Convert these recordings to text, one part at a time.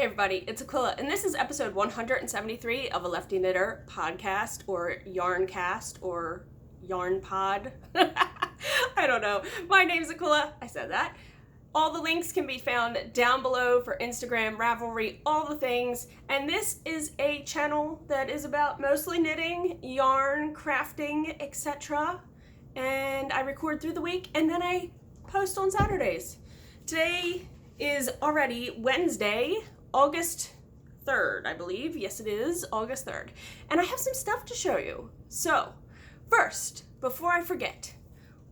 Hey everybody, it's Aquila, and this is episode 173 of a Lefty Knitter podcast, or yarn cast, or yarn pod. I don't know. My name's Aquila. I said that. All the links can be found down below for Instagram, Ravelry, all the things. And this is a channel that is about mostly knitting, yarn, crafting, etc. And I record through the week, and then I post on Saturdays. Today is already Wednesday, August 3rd, I believe. Yes, it is August 3rd. And I have some stuff to show you. So, first, before I forget,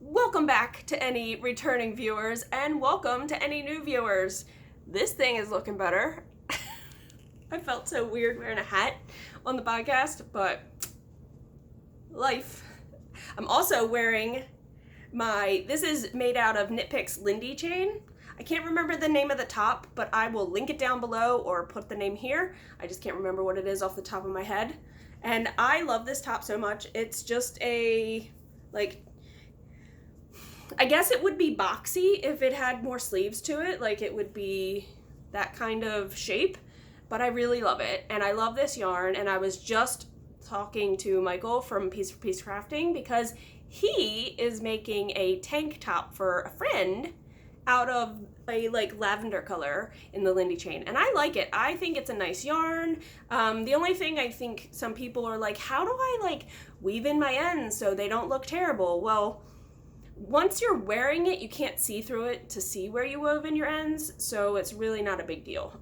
welcome back to any returning viewers, and welcome to any new viewers. This thing is looking better. I felt so weird wearing a hat on the podcast, but life. I'm also wearing this is made out of Knit Picks Lindy chain. I can't remember the name of the top, but I will link it down below or put the name here. I just can't remember what it is off the top of my head. And I love this top so much. It's just I guess it would be boxy if it had more sleeves to it. Like, it would be that kind of shape, but I really love it. And I love this yarn. And I was just talking to Michael from Piece for Piece Crafting because he is making a tank top for a friend out of a lavender color in the Lindy chain, and I like it. I think it's a nice yarn. The only thing I think some people are like, how do I weave in my ends so they don't look terrible? Well, once you're wearing it, you can't see through it to see where you wove in your ends, so it's really not a big deal.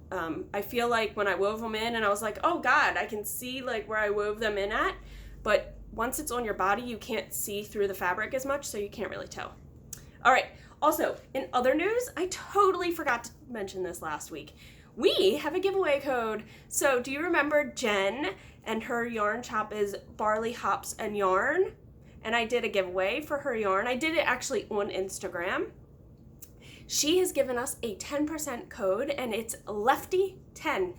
I feel like when I wove them in and I was like, oh god, I can see where I wove them in at, but once it's on your body, you can't see through the fabric as much, so you can't really tell. All right. Also, in other news, I totally forgot to mention this last week. We have a giveaway code. So do you remember Jen and her yarn shop is Barley, Hops, and Yarn? And I did a giveaway for her yarn. I did it actually on Instagram. She has given us a 10% code, and it's Lefty10.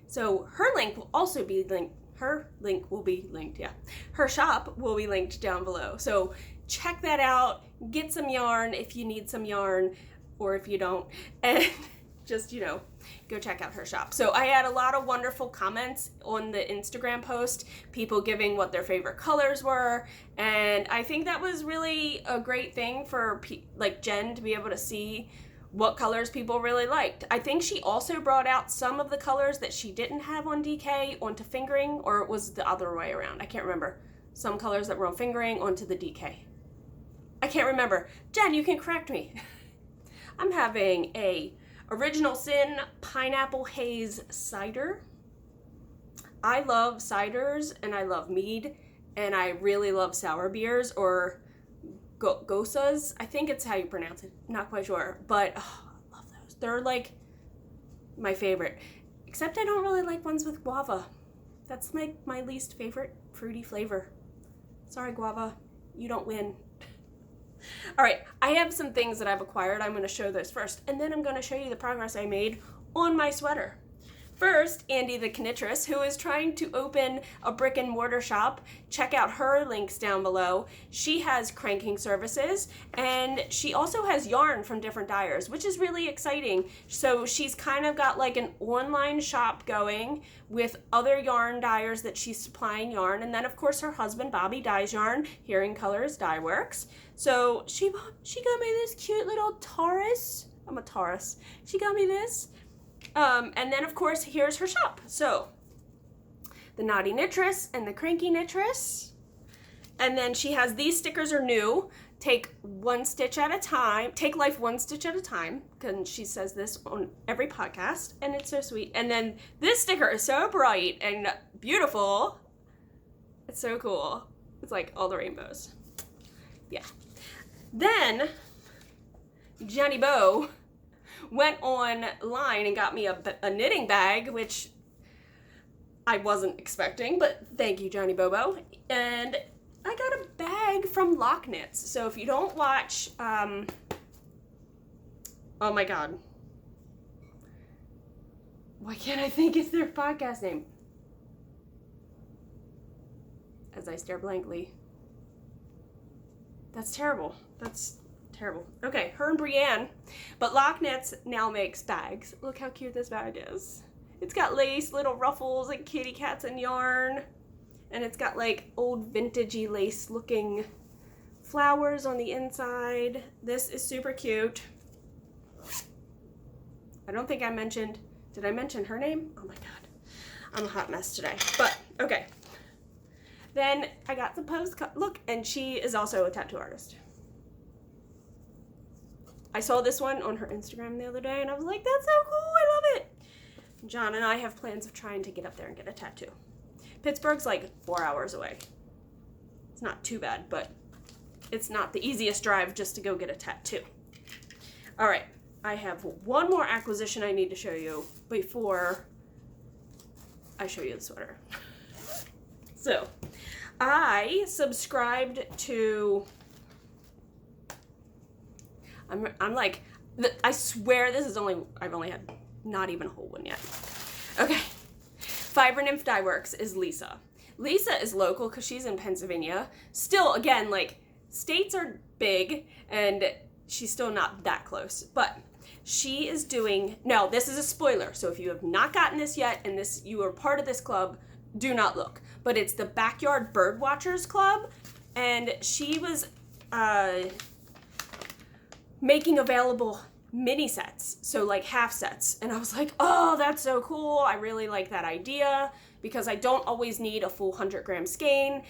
So her link will also be linked. Her link will be linked, yeah. Her shop will be linked down below. So check that out. Get some yarn if you need some yarn, or if you don't, and just, go check out her shop. So I had a lot of wonderful comments on the Instagram post, people giving what their favorite colors were, and I think that was really a great thing for Jen to be able to see what colors people really liked. I think she also brought out some of the colors that she didn't have on DK onto fingering, or it was the other way around. I can't remember. Some colors that were on fingering onto the DK. I can't remember. Jen, you can correct me. I'm having a Original Sin Pineapple Haze cider. I love ciders, and I love mead, and I really love sour beers, or gosas. I think it's how you pronounce it. Not quite sure, but I love those. They're my favorite. Except I don't really like ones with guava. That's my least favorite fruity flavor. Sorry, guava. You don't win. All right, I have some things that I've acquired. I'm going to show those first, and then I'm going to show you the progress I made on my sweater. First, Andi the Knittress, who is trying to open a brick and mortar shop. Check out her links down below. She has cranking services, and she also has yarn from different dyers, which is really exciting. So she's kind of got an online shop going with other yarn dyers that she's supplying yarn. And then, of course, her husband, Bobby, dyes yarn, Hearing Colors Dye Works. So she got me this cute little Taurus. I'm a Taurus. She got me this. And then, of course, here's her shop. So, the Naughty Knittress and the Cranky Knittress. And then she has these stickers are new. Take one stitch at a time. Take life one stitch at a time. Because she says this on every podcast. And it's so sweet. And then this sticker is so bright and beautiful. It's so cool. It's like all the rainbows. Yeah. Then, Johnny Bo went online and got me a knitting bag, which I wasn't expecting, but thank you, Johnny Bobo. And I got a bag from Lock Knits. So if you don't watch, oh my god, why can't I think it's their podcast name? As I stare blankly. That's terrible. That's Terrible. Okay, her and Brienne. But Lock Knits now makes bags. Look how cute this bag is. It's got lace, little ruffles, and kitty cats and yarn. And it's got like old vintagey lace looking flowers on the inside. This is super cute. I don't think I mentioned, did I mention her name? Oh my God, I'm a hot mess today. But okay. Then I got the postcard, look, and she is also a tattoo artist. I saw this one on her Instagram the other day and I was like, that's so cool, I love it. John and I have plans of trying to get up there and get a tattoo. Pittsburgh's like 4 hours away. It's not too bad, but it's not the easiest drive just to go get a tattoo. All right, I have one more acquisition I need to show you before I show you the sweater. So, I subscribed to, I'm like, I swear this is I've only had not even a whole one yet. Okay. Fibernymphdyeworks is Lisa. Lisa is local because she's in Pennsylvania. Still, again, like, states are big and she's still not that close. But she is doing, no, this is a spoiler. So if you have not gotten this yet and you are part of this club, do not look. But it's the Backyard Bird Watchers Club. And she was making available mini sets, so like half sets, and I was like, oh, that's so cool. I really like that idea because I don't always need a full 100-gram skein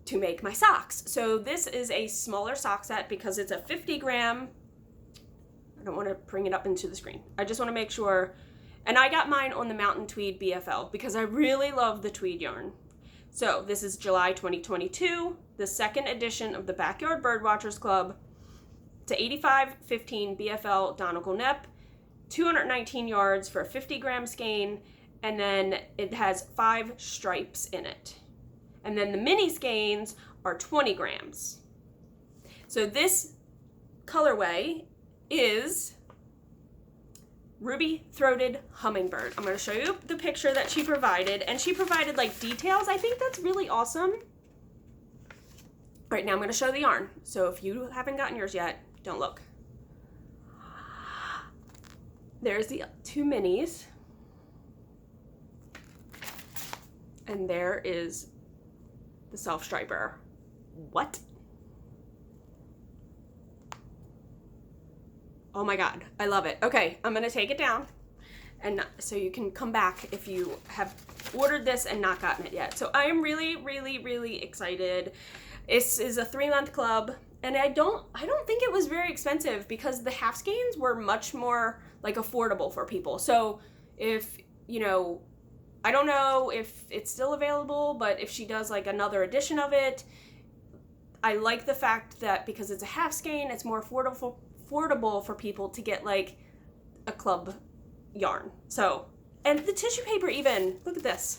to make my socks. So this is a smaller sock set because it's a 50-gram. I don't want to bring it up into the screen. I just want to make sure. And I got mine on the Mountain Tweed BFL because I really love the tweed yarn. So this is July 2022, the second edition of the Backyard Bird Watchers Club. To 85-15 BFL Donegal Nep, 219 yards for a 50-gram skein, and then it has 5 stripes in it. And then the mini skeins are 20 grams. So this colorway is Ruby Throated Hummingbird. I'm going to show you the picture that she provided, and she provided like details. I think that's really awesome. All right, now I'm going to show the yarn. So if you haven't gotten yours yet, don't look. There's the 2 minis. And there is the self-striper. What? Oh my God, I love it. Okay, I'm gonna take it down and so you can come back if you have ordered this and not gotten it yet. So I am really, really, really excited. This is a 3-month club. And I don't think it was very expensive because the half skeins were much more like affordable for people. So if, you know, I don't know if it's still available, but if she does like another edition of it, I like the fact that because it's a half skein, it's more affordable for people to get like a club yarn. So, and the tissue paper even, look at this,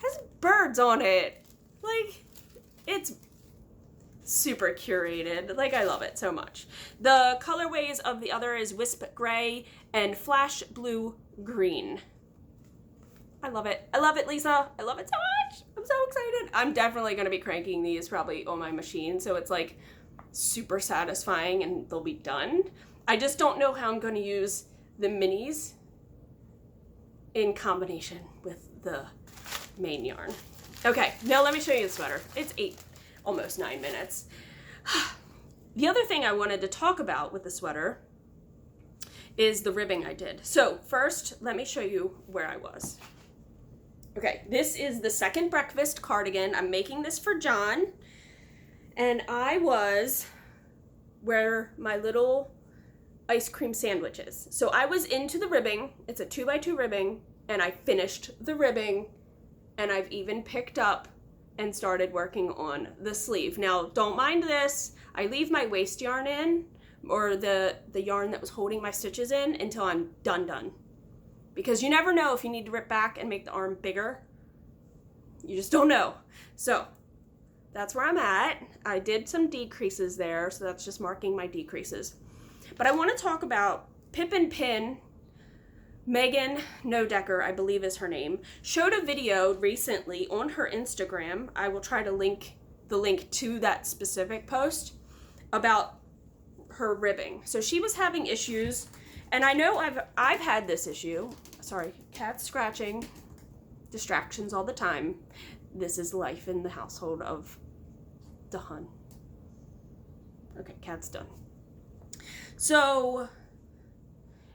has birds on it. Like, it's super curated. Like, I love it so much. The colorways of the other is Wisp Gray and Flash Blue Green. I love it. I love it, Lisa. I love it so much. I'm so excited. I'm definitely going to be cranking these probably on my machine, so it's like super satisfying and they'll be done. I just don't know how I'm going to use the minis in combination with the main yarn. Okay, now let me show you the sweater. It's almost 9 minutes. The other thing I wanted to talk about with the sweater is the ribbing I did. So first, let me show you where I was. Okay, this is the second breakfast cardigan. I'm making this for John. And I was where my little ice cream sandwich is. So I was into the ribbing. It's a 2x2 ribbing, and I finished the ribbing, and I've even picked up and started working on the sleeve. Now, don't mind this. I leave my waste yarn in, or the yarn that was holding my stitches in, until I'm done. Because you never know if you need to rip back and make the arm bigger. You just don't know. So that's where I'm at. I did some decreases there, so that's just marking my decreases. But I want to talk about Pip and Pin. Megan Nodecker, I believe is her name, showed a video recently on her Instagram. I will try to link the link to that specific post about her ribbing. So she was having issues, and I know I've had this issue. Sorry, cat scratching, distractions all the time. This is life in the household of Dahun. Okay, cat's done. So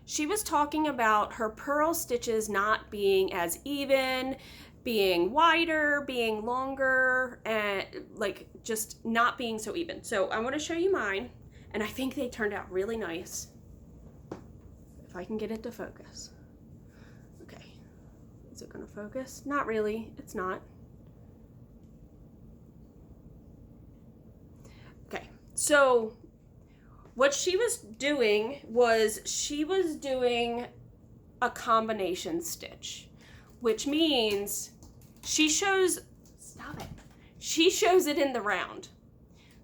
she was talking about her purl stitches not being as even, being wider, being longer, and like just not being so even. So I want to show you mine, and I think they turned out really nice. If I can get it to focus. Okay, is it gonna focus? Not really, it's not. Okay, so what she was doing was she was doing a combination stitch, which means she shows, stop it, she shows it in the round.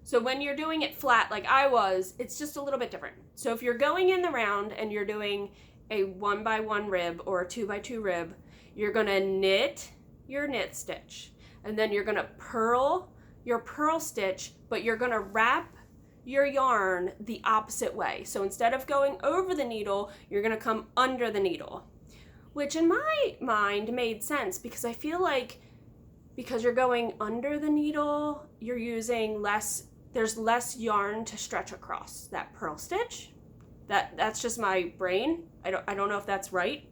So when you're doing it flat like I was, it's just a little bit different. So if you're going in the round and you're doing a 1x1 rib or a 2x2 rib, you're gonna knit your knit stitch, and then you're gonna purl your purl stitch, but you're gonna wrap your yarn the opposite way. So instead of going over the needle, you're gonna come under the needle, which in my mind made sense because I feel like because you're going under the needle, you're using less, there's less yarn to stretch across that purl stitch. That's just my brain. I don't know if that's right.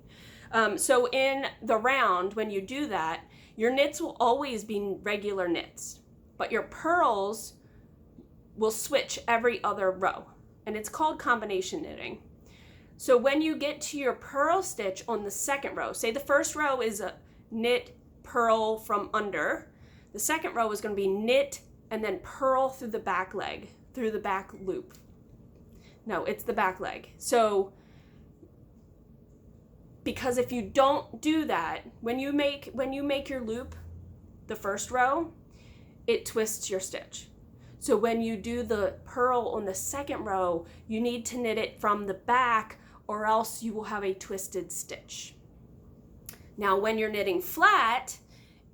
So in the round, when you do that, your knits will always be regular knits, but your purls will switch every other row, and it's called combination knitting. So when you get to your purl stitch on the second row, say the first row is a knit, purl from under, the second row is going to be knit and then purl through the back leg, through the back loop. No, it's the back leg. So because if you don't do that, when you make your loop, the first row, it twists your stitch. So when you do the purl on the second row, you need to knit it from the back or else you will have a twisted stitch. Now when you're knitting flat,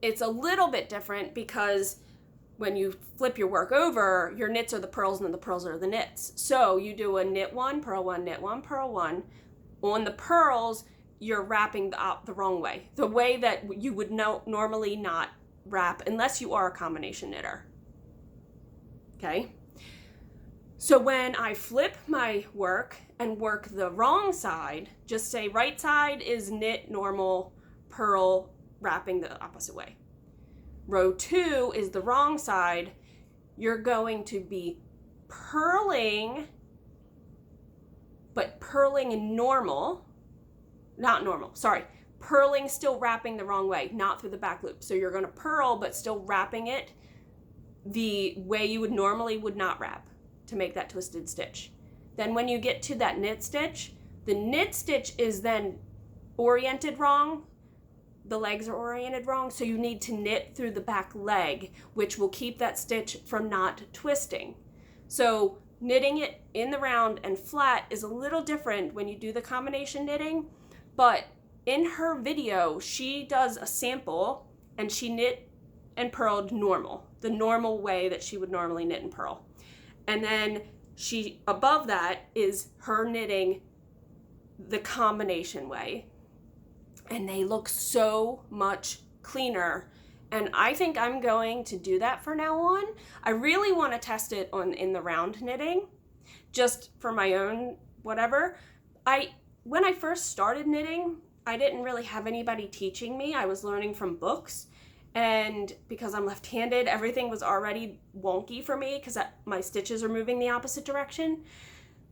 it's a little bit different because when you flip your work over, your knits are the purls and then the purls are the knits. So you do a knit one, purl one, knit one, purl one. On the purls, you're wrapping the wrong way. The way that you would normally not wrap unless you are a combination knitter. Okay, so when I flip my work and work the wrong side, just say right side is knit, normal, purl, wrapping the opposite way. Row 2 is the wrong side. You're going to be purling, but purling normal, not normal, sorry, purling still wrapping the wrong way, not through the back loop. So you're going to purl, but still wrapping it the way you would not wrap to make that twisted stitch. Then when you get to that knit stitch, the knit stitch is then oriented wrong. The legs are oriented wrong, so you need to knit through the back leg, which will keep that stitch from not twisting. So knitting it in the round and flat is a little different when you do the combination knitting, but in her video, she does a sample and she knit and purled normal, the normal way that she would normally knit and purl. And then she, above that is her knitting the combination way. And they look so much cleaner. And I think I'm going to do that from now on. I really want to test it in the round knitting, just for my own whatever. When I first started knitting, I didn't really have anybody teaching me. I was learning from books. And because I'm left-handed, everything was already wonky for me because my stitches are moving the opposite direction.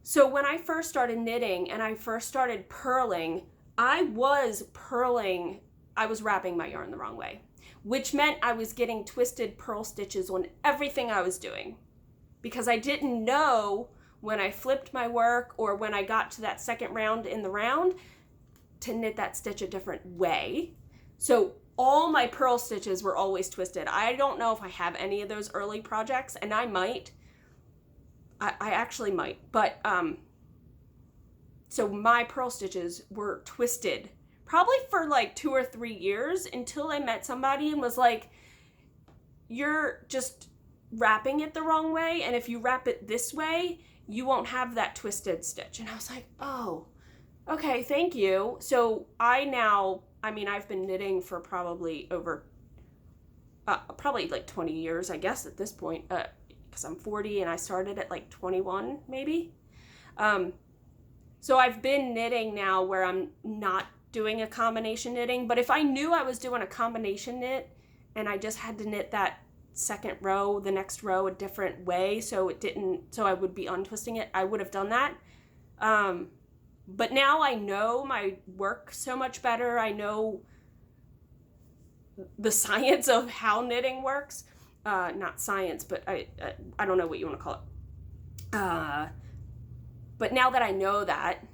So when I first started knitting and I first started purling, I was wrapping my yarn the wrong way, which meant I was getting twisted purl stitches on everything I was doing because I didn't know when I flipped my work or when I got to that second round in the round to knit that stitch a different way. So all my purl stitches were always twisted. I don't know if I have any of those early projects, and I might. I actually might, but so my purl stitches were twisted probably for like 2 or 3 years until I met somebody and was like, you're just wrapping it the wrong way, and if you wrap it this way, you won't have that twisted stitch. And I was like, oh, okay, thank you. So I've been knitting for probably over, probably like 20 years, I guess, at this point, because I'm 40 and I started at like 21, maybe. So I've been knitting now where I'm not doing a combination knitting, but if I knew I was doing a combination knit and I just had to knit that second row, the next row a different way, so I would be untwisting it, I would have done that. But now I know my work so much better. I know the science of how knitting works. Not science, but I don't know what you want to call it. But now that I know that,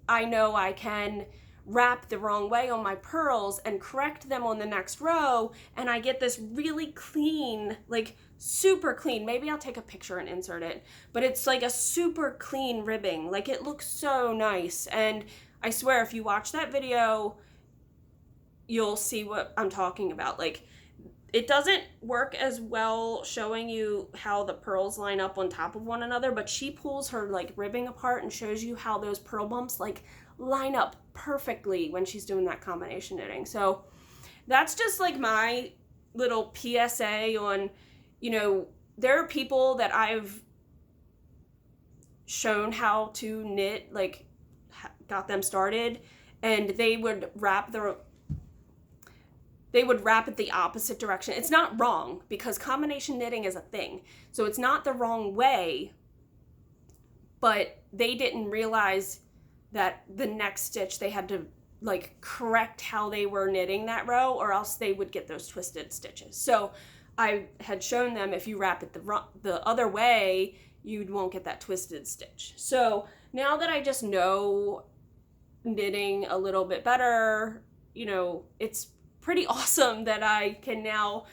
I know I can wrap the wrong way on my pearls and correct them on the next row, and I get this really clean, like super clean, maybe I'll take a picture and insert it, but it's like a super clean ribbing. Like, it looks so nice, and I swear if you watch that video, you'll see what I'm talking about. Like, it doesn't work as well showing you how the pearls line up on top of one another, but she pulls her like ribbing apart and shows you how those pearl bumps like line up perfectly when she's doing that combination knitting. So that's just like my little PSA on, there are people that I've shown how to knit, like got them started, and they would wrap it the opposite direction. It's not wrong, because combination knitting is a thing. So it's not the wrong way, but they didn't realize that the next stitch they had to like correct how they were knitting that row, or else they would get those twisted stitches. So I had shown them if you wrap it the other way, you won't get that twisted stitch. So now that I just know knitting a little bit better, it's pretty awesome that I can now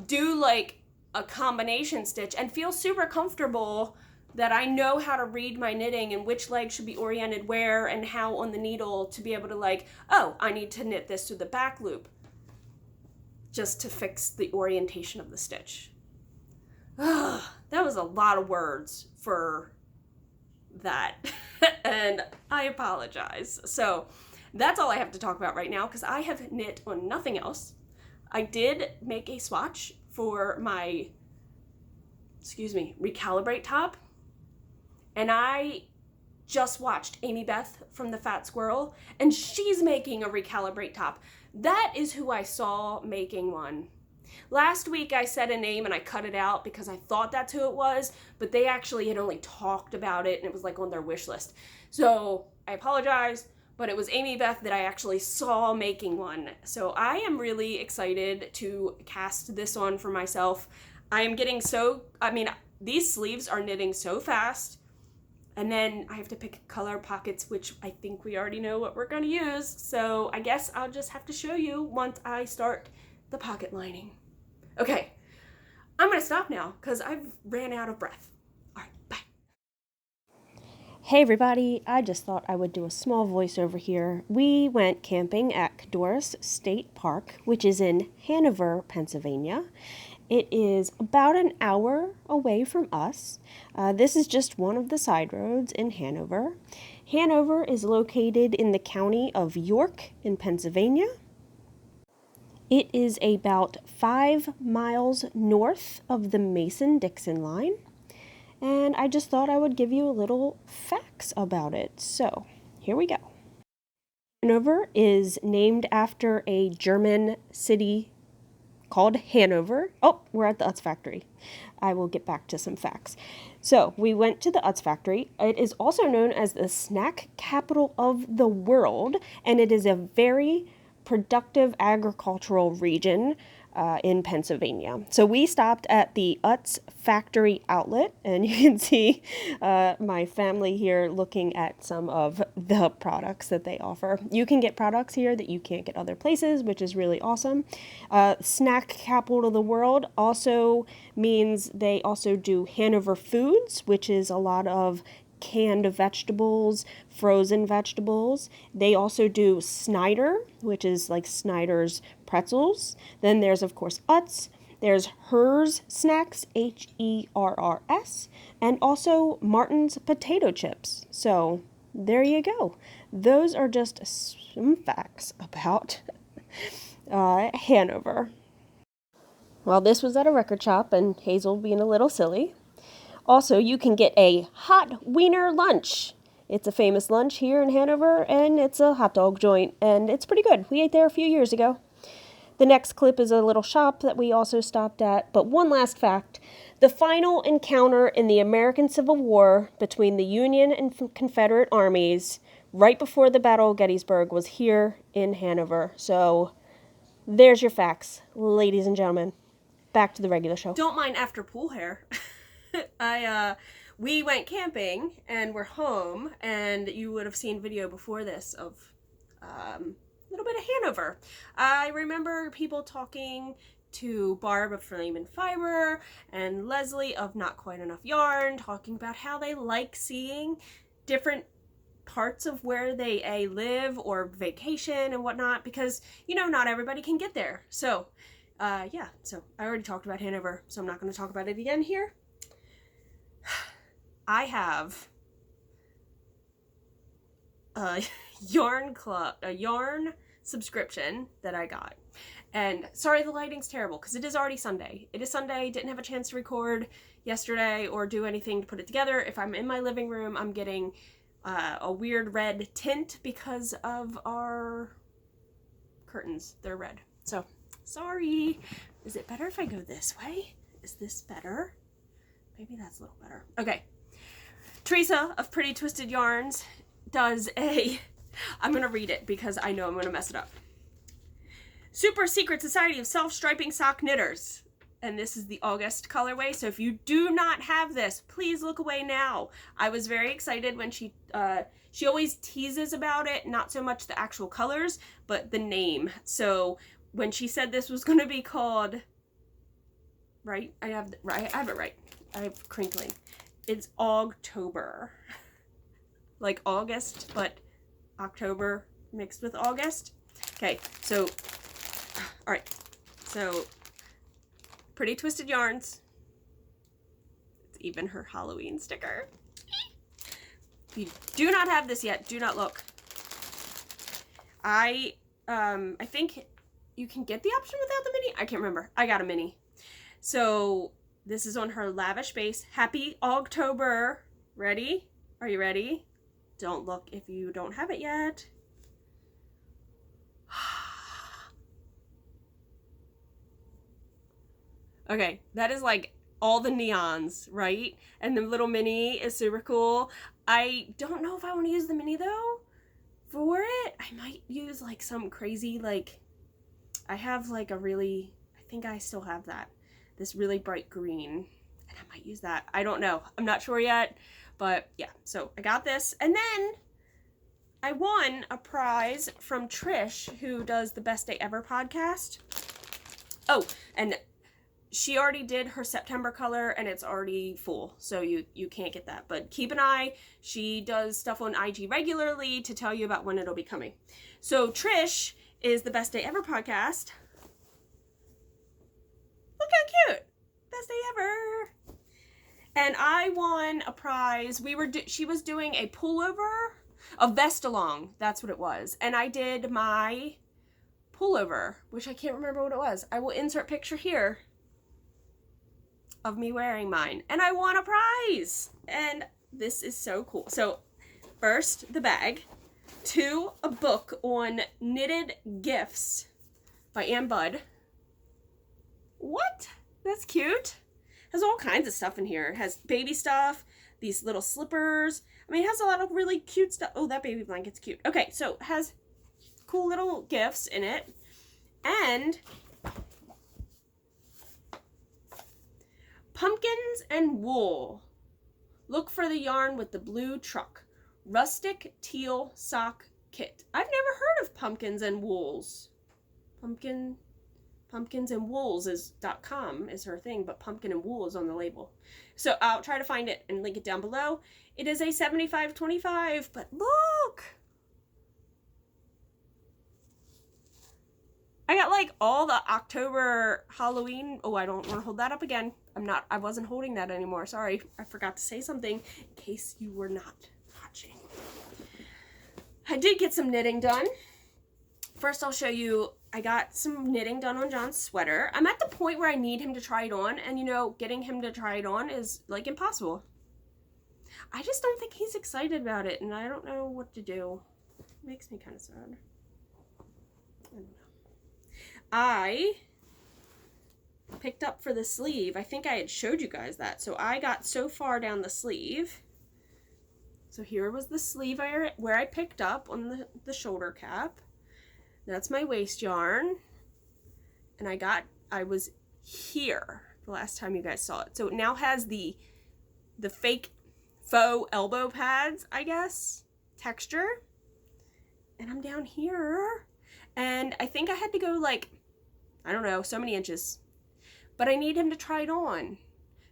do like a combination stitch and feel super comfortable that I know how to read my knitting and which leg should be oriented where and how on the needle to be able to like, oh, I need to knit this through the back loop just to fix the orientation of the stitch. That was a lot of words for that. And I apologize. So that's all I have to talk about right now, because I have knit on nothing else. I did make a swatch for my, Recalibrate top. And I just watched Amy Beth from the Fat Squirrel, and she's making a Recalibrate top. That is who I saw making one. Last week I said a name and I cut it out because I thought that's who it was, but they actually had only talked about it and it was like on their wish list. So I apologize, but it was Amy Beth that I actually saw making one. So I am really excited to cast this on for myself. I am getting these sleeves are knitting so fast. And then I have to pick color pockets, which I think we already know what we're gonna use. So I guess I'll just have to show you once I start the pocket lining. Okay, I'm gonna stop now because I've ran out of breath. All right, bye. Hey everybody, I just thought I would do a small voiceover here. We went camping at Doris State Park, which is in Hanover, Pennsylvania. It is about an hour away from us. This is just one of the side roads in Hanover. Hanover is located in the county of York in Pennsylvania. It is about 5 miles north of the Mason-Dixon line. And I just thought I would give you a little facts about it. So, here we go. Hanover is named after a German city called Hanover. Oh, we're at the Utz factory. I will get back to some facts. So, we went to the Utz factory. It is also known as the snack capital of the world, and it is a very productive agricultural region in Pennsylvania. So we stopped at the Utz factory outlet, and you can see my family here looking at some of the products that they offer. You can get products here that you can't get other places, which is really awesome. Snack capital of the world also means they also do Hanover Foods, which is a lot of canned vegetables, frozen vegetables. They also do Snyder, which is like Snyder's pretzels. Then there's, of course, Utz. There's Hers Snacks, Herrs, and also Martin's Potato Chips. So there you go. Those are just some facts about Hanover. Well, this was at a record shop, and Hazel being a little silly. Also, you can get a hot wiener lunch. It's a famous lunch here in Hanover, and it's a hot dog joint, and it's pretty good. We ate there a few years ago. The next clip is a little shop that we also stopped at. But one last fact. The final encounter in the American Civil War between the Union and Confederate armies right before the Battle of Gettysburg was here in Hanover. So there's your facts, ladies and gentlemen. Back to the regular show. Don't mind after pool hair. We went camping and we're home, and you would have seen video before this of a little bit of Hanover. I remember people talking to Barb of Flame and Fiber and Leslie of Not Quite Enough Yarn, talking about how they like seeing different parts of where they live or vacation and whatnot, because, you know, not everybody can get there. So, yeah, so I already talked about Hanover, so I'm not going to talk about it again here. I have a yarn subscription that I got. And sorry the lighting's terrible, because it is already Sunday. It is Sunday, didn't have a chance to record yesterday or do anything to put it together. If I'm in my living room, I'm getting a weird red tint because of our curtains. They're red. So, sorry. Is it better if I go this way? Is this better? Maybe that's a little better. Okay. Theresa of Pretty Twisted Yarns does I'm going to read it because I know I'm going to mess it up. Super Secret Society of Self-Striping Sock Knitters. And this is the August colorway. So if you do not have this, please look away now. I was very excited when she always teases about it, not so much the actual colors, but the name. So when she said this was going to be called, right? I have it right. I have crinkling. It's Ogtober. Like August, but October mixed with August. Okay, so, all right. So, Pretty Twisted Yarns. It's even her Halloween sticker. If you do not have this yet, do not look. I think you can get the option without the mini. I can't remember. I got a mini. So, this is on her lavish base. Happy Ogtober. Ready? Are you ready? Don't look if you don't have it yet. Okay, that is like all the neons, right? And the little mini is super cool. I don't know if I want to use the mini though for it. I might use like some crazy, like, I have like I think I still have that. This really bright green, and I might use that. I don't know. I'm not sure yet, but yeah. So I got this, and then I won a prize from Trish, who does the Best Day Ever podcast. Oh, and she already did her September color, and it's already full, so you can't get that. But keep an eye. She does stuff on IG regularly to tell you about when it'll be coming. So Trish is the Best Day Ever podcast. Look how cute. Best day ever. And I won a prize. She was doing a pullover, a vest along. That's what it was. And I did my pullover, which I can't remember what it was. I will insert picture here of me wearing mine. And I won a prize. And this is so cool. So first, the bag. 2, a book on knitted gifts by Ann Budd. What? That's cute. Has all kinds of stuff in here. It has baby stuff, these little slippers. I mean, it has a lot of really cute stuff. Oh, that baby blanket's cute. Okay, so it has cool little gifts in it. And pumpkins and wool. Look for the yarn with the blue truck. Rustic teal sock kit. I've never heard of pumpkins and wools. Pumpkinsandwools.com is her thing, but pumpkin and wool is on the label. So I'll try to find it and link it down below. It is a 75/25, but look! I got like all the October Halloween. Oh, I don't want to hold that up again. I wasn't holding that anymore. Sorry. I forgot to say something in case you were not watching. I did get some knitting done. First, I'll show you, I got some knitting done on John's sweater. I'm at the point where I need him to try it on, and you know, getting him to try it on is like impossible. I just don't think he's excited about it, and I don't know what to do. It makes me kind of sad. I don't know. I picked up for the sleeve. I think I had showed you guys that. So I got so far down the sleeve. So here was the sleeve where I picked up on the shoulder cap. That's my waist yarn. And I was here the last time you guys saw it. So it now has the fake faux elbow pads, I guess, texture. And I'm down here. And I think I had to go like, I don't know, so many inches. But I need him to try it on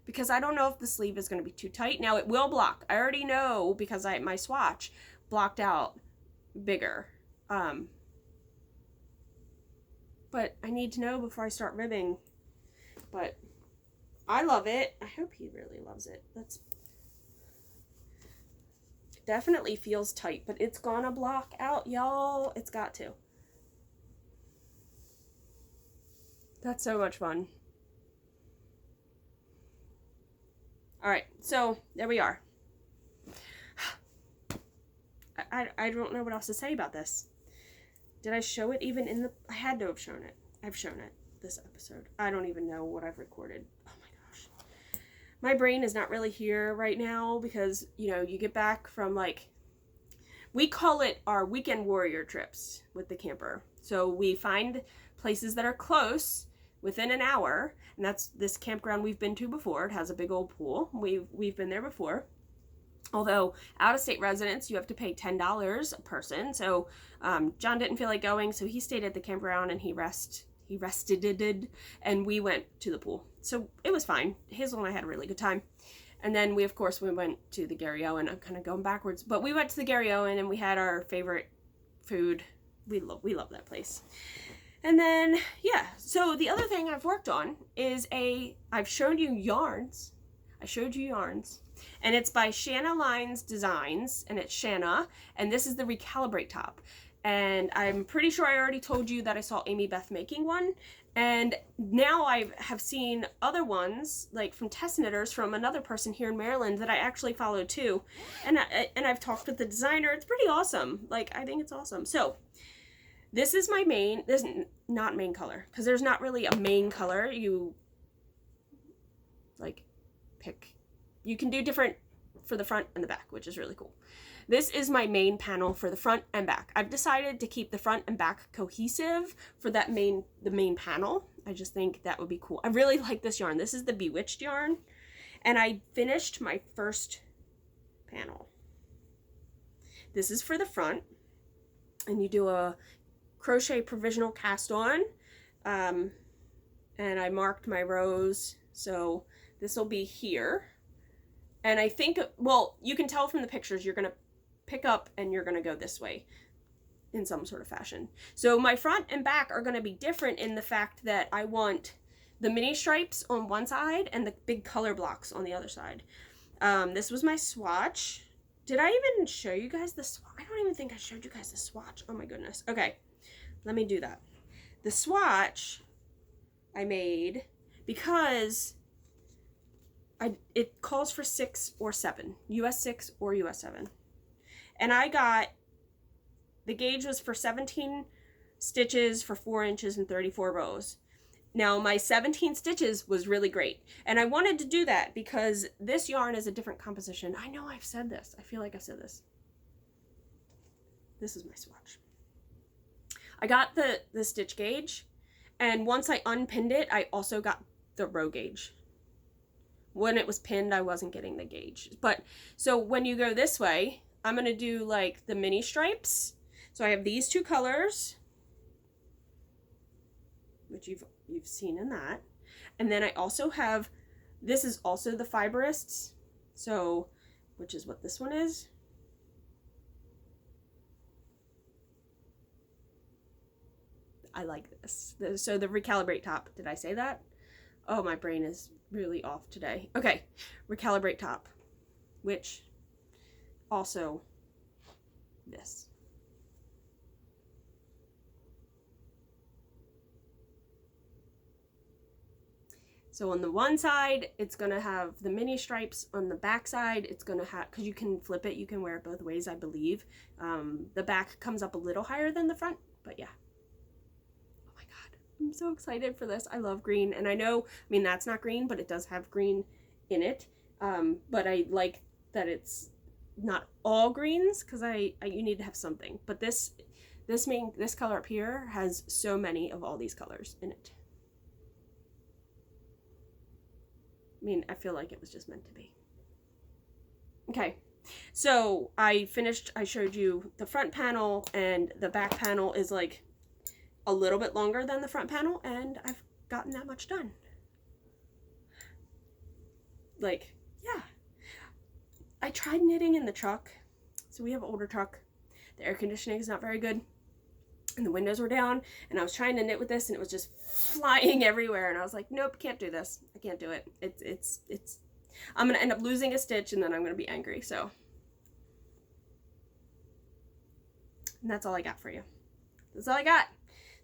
because I don't know if the sleeve is going to be too tight. Now it will block. I already know because my swatch blocked out bigger. But I need to know before I start ribbing. But I love it. I hope he really loves it. It definitely feels tight, but it's gonna block out, y'all. It's got to. That's so much fun. All right, so there we are. I don't know what else to say about this. Did I show it even in the... I had to have shown it. I've shown it this episode. I don't even know what I've recorded. Oh my gosh. My brain is not really here right now because, you know, you get back from like... We call it our weekend warrior trips with the camper. So we find places that are close within an hour. And that's this campground we've been to before. It has a big old pool. We've been there before. Although out-of-state residents, you have to pay $10 a person. So John didn't feel like going, so he stayed at the campground and he rested, and we went to the pool. So it was fine. Hazel and I had a really good time. And then we went to the Gary Owen. I'm kind of going backwards, but we went to the Gary Owen and we had our favorite food. We love that place. And then, yeah, so the other thing I've worked on is I've showed you yarns. I showed you yarns. And it's by Shana Lines Designs, and it's Shana, and this is the Recalibrate top. And I'm pretty sure I already told you that I saw Amy Beth making one, and now I have seen other ones, like from Test Knitters, from another person here in Maryland that I actually follow too, and I've talked with the designer. It's pretty awesome. Like, I think it's awesome. So this is my main, this is not main color, because there's not really a main color. You like pick. You can do different for the front and the back, which is really cool. This is my main panel for the front and back. I've decided to keep the front and back cohesive for the main panel. I just think that would be cool. I really like this yarn. This is the Bewitched yarn, and I finished my first panel. This is for the front, and you do a crochet provisional cast on, and I marked my rows, so this will be here. And I think, well, you can tell from the pictures, you're going to pick up and you're going to go this way in some sort of fashion. So my front and back are going to be different in the fact that I want the mini stripes on one side and the big color blocks on the other side. This was my swatch. Did I even show you guys the swatch? I don't even think I showed you guys the swatch. Oh my goodness. Okay, let me do that. The swatch I made because it calls for 6 or 7, US 6 or US 7. And the gauge was for 17 stitches for 4 inches and 34 rows. Now my 17 stitches was really great. And I wanted to do that because this yarn is a different composition. I know I've said this. I feel like I've said this. This is my swatch. I got the stitch gauge, and once I unpinned it, I also got the row gauge. When it was pinned, I wasn't getting the gauge. But so when you go this way, I'm going to do like the mini stripes. So I have these 2 colors, which you've seen in that. And then I also have, this is also the Fiberists. So, which is what this one is. I like this. So the Recalibrate top, did I say that? Oh, my brain is really off today. Okay, Recalibrate top, which also this. So on the one side, it's going to have the mini stripes. On the back side, it's going to have, because you can flip it, you can wear it both ways, I believe. The back comes up a little higher than the front, but yeah. Oh my God, I'm so excited for this. I love green, and I know, I mean, that's not green, but it does have green in it. But I like that it's not all greens, because you need to have something. But this color up here has so many of all these colors in it. I mean, I feel like it was just meant to be. Okay, so I showed you the front panel, and the back panel is like a little bit longer than the front panel, and I've gotten that much done. Like, yeah. I tried knitting in the truck. So we have an older truck. The air conditioning is not very good, and the windows were down, and I was trying to knit with this, and it was just flying everywhere, and I was like, nope, can't do this. I can't do it. It's I'm gonna end up losing a stitch, and then I'm gonna be angry. So, and that's all I got for you. That's all I got.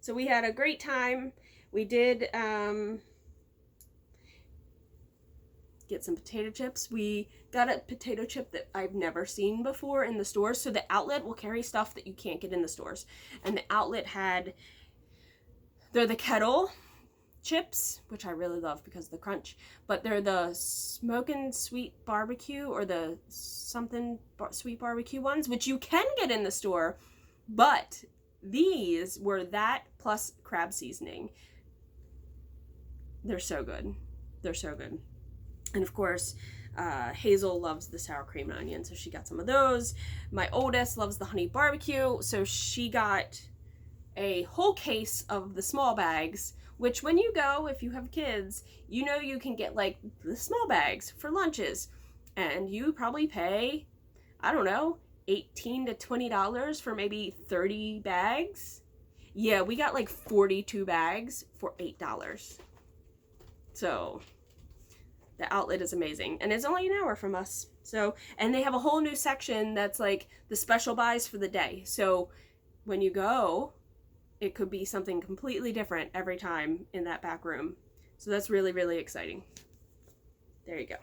So we had a great time. We did get some potato chips. We got a potato chip that I've never seen before in the stores. So the outlet will carry stuff that you can't get in the stores. And the outlet they're the kettle chips, which I really love because of the crunch, but they're the smokin' sweet barbecue, or the something sweet barbecue ones, which you can get in the store, but these were that plus crab seasoning. They're so good. They're so good. And of course, Hazel loves the sour cream and onion, so she got some of those. My oldest loves the honey barbecue, so she got a whole case of the small bags, which when you go, if you have kids, you know you can get like the small bags for lunches, and you probably pay, I don't know, $18 to $20 for maybe 30 bags. Yeah, we got like 42 bags for $8. So the outlet is amazing, and it's only an hour from us. So, and they have a whole new section that's like the special buys for the day. So when you go, it could be something completely different every time in that back room. So that's really, really exciting. There you go.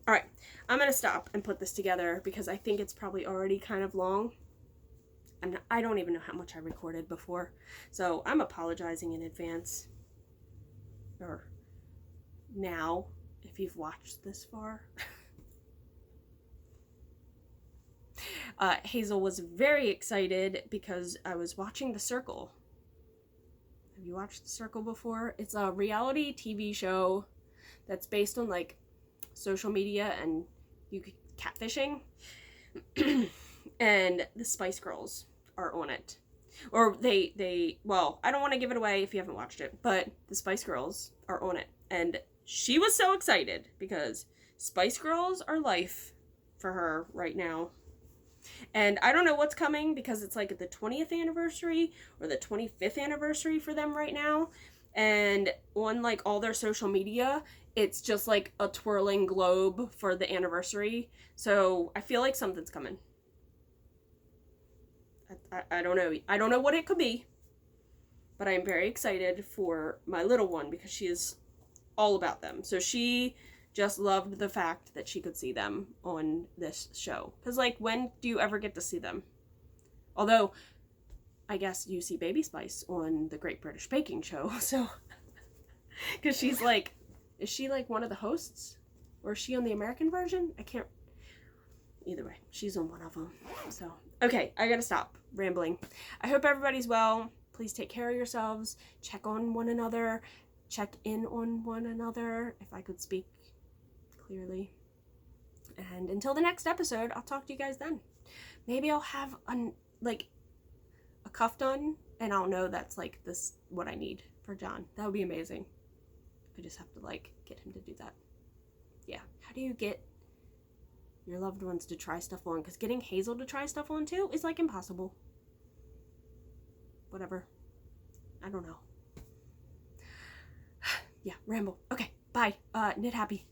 All right, I'm gonna stop and put this together because I think it's probably already kind of long, and I don't even know how much I recorded before. So I'm apologizing in advance, or now, if you've watched this far. Hazel was very excited because I was watching The Circle. Have you watched The Circle before? It's a reality TV show that's based on like social media and catfishing. And the Spice Girls are on it. Or well, I don't want to give it away if you haven't watched it, but the Spice Girls are on it. And she was so excited because Spice Girls are life for her right now. And I don't know what's coming because it's like the 20th anniversary or the 25th anniversary for them right now. And on like all their social media, it's just like a twirling globe for the anniversary. So I feel like something's coming. I don't know. I don't know what it could be. But I'm very excited for my little one because she is all about them. So she just loved the fact that she could see them on this show. Because, like, when do you ever get to see them? Although, I guess you see Baby Spice on the Great British Baking Show, so... Because she's, like... Is she, like, one of the hosts? Or is she on the American version? I can't... Either way, she's on one of them. So, okay, I gotta stop rambling. I hope everybody's well. Please take care of yourselves. Check on one another. Check in on one another, if I could speak clearly. And until the next episode, I'll talk to you guys then. Maybe I'll have a cuff done, and I'll know that's like this what I need for John. That would be amazing. I just have to like get him to do that. Yeah. How do you get your loved ones to try stuff on? Because getting Hazel to try stuff on too is like impossible. Whatever. I don't know. Yeah, ramble. Okay, bye. Knit happy.